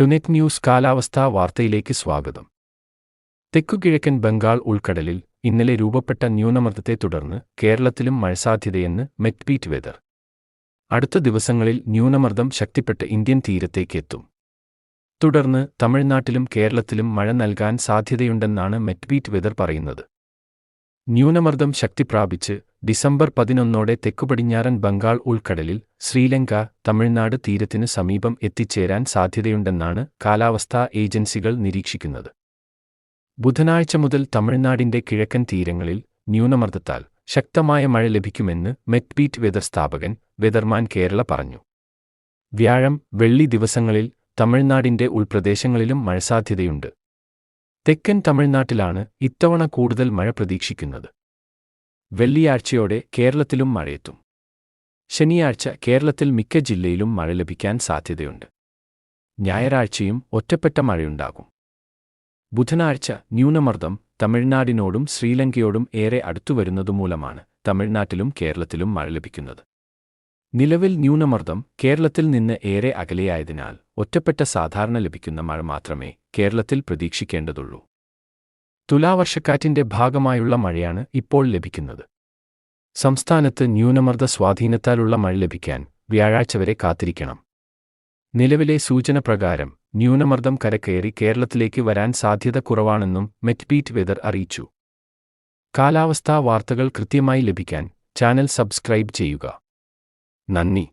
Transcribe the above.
ടുനെറ്റ് news കാലാവസ്ഥാ വാർത്തയിലേക്ക് സ്വാഗതം. തെക്കുകിഴക്കൻ ബംഗാൾ ഉൾക്കടലിൽ ഇന്നലെ രൂപപ്പെട്ട ന്യൂനമർദ്ദത്തെ തുടർന്ന് കേരളത്തിലും മഴസാധ്യതയെന്ന് മെറ്റ്ബീറ്റ് വെതർ. അടുത്ത ദിവസങ്ങളിൽ ന്യൂനമർദ്ദം ശക്തിപ്പെട്ട് ഇന്ത്യൻ തീരത്തേക്ക് എത്തും. തുടർന്ന് തമിഴ്നാട്ടിലും കേരളത്തിലും മഴ നൽകാൻ സാധ്യതയുണ്ടെന്നാണ് മെറ്റ്ബീറ്റ് വെതർ പറയുന്നത്. ന്യൂനമർദ്ദം ശക്തിപ്രാപിച്ച് ഡിസംബർ 11 തെക്കുപടിഞ്ഞാറൻ ബംഗാൾ ഉൾക്കടലിൽ ശ്രീലങ്ക, തമിഴ്നാട് തീരത്തിന് സമീപം എത്തിച്ചേരാൻ സാധ്യതയുണ്ടെന്നാണ് കാലാവസ്ഥാ ഏജൻസികൾ നിരീക്ഷിക്കുന്നത്. ബുധനാഴ്ച മുതൽ തമിഴ്നാടിന്റെ കിഴക്കൻ തീരങ്ങളിൽ ന്യൂനമർദ്ദത്താൽ ശക്തമായ മഴ ലഭിക്കുമെന്ന് മെറ്റ്ബീറ്റ് വെതർ സ്ഥാപകൻ വെതർമാൻ കേരള പറഞ്ഞു. വ്യാഴം, വെള്ളി ദിവസങ്ങളിൽ തമിഴ്നാടിന്റെ ഉൾപ്രദേശങ്ങളിലും മഴസാധ്യതയുണ്ട്. തെക്കൻ തമിഴ്നാട്ടിലാണ് ഇത്തവണ കൂടുതൽ മഴ പ്രതീക്ഷിക്കുന്നത്. വെള്ളിയാഴ്ചയോടെ കേരളത്തിലും മഴയെത്തും. ശനിയാഴ്ച കേരളത്തിൽ മിക്ക ജില്ലയിലും മഴ ലഭിക്കാൻ സാധ്യതയുണ്ട്. ഞായറാഴ്ചയും ഒറ്റപ്പെട്ട മഴയുണ്ടാകും. ബുധനാഴ്ച ന്യൂനമർദ്ദം തമിഴ്നാടിനോടും ശ്രീലങ്കയോടും ഏറെ അടുത്തുവരുന്നതുമൂലമാണ് തമിഴ്നാട്ടിലും കേരളത്തിലും മഴ ലഭിക്കുന്നത്. നിലവിൽ ന്യൂനമർദ്ദം കേരളത്തിൽ നിന്ന് ഏറെ അകലെയായതിനാൽ ഒറ്റപ്പെട്ട സാധാരണ ലഭിക്കുന്ന മഴ മാത്രമേ കേരളത്തിൽ പ്രതീക്ഷിക്കേണ്ടതുള്ളൂ. തുലാവർഷക്കാറ്റിന്റെ ഭാഗമായുള്ള മഴയാണ് ഇപ്പോൾ ലഭിക്കുന്നത്. സംസ്ഥാനത്ത് ന്യൂനമർദ്ദ സ്വാധീനത്താലുള്ള മഴ ലഭിക്കാൻ വ്യാഴാഴ്ച വരെ കാത്തിരിക്കണം. നിലവിലെ സൂചന പ്രകാരം ന്യൂനമർദ്ദം കരകയറി കേരളത്തിലേക്ക് വരാൻ സാധ്യത കുറവാണെന്നും മെറ്റ്ബീറ്റ് വെതർ അറിയിച്ചു. കാലാവസ്ഥാ വാർത്തകൾ കൃത്യമായി ലഭിക്കാൻ ചാനൽ സബ്സ്ക്രൈബ് ചെയ്യുക. നന്ദി.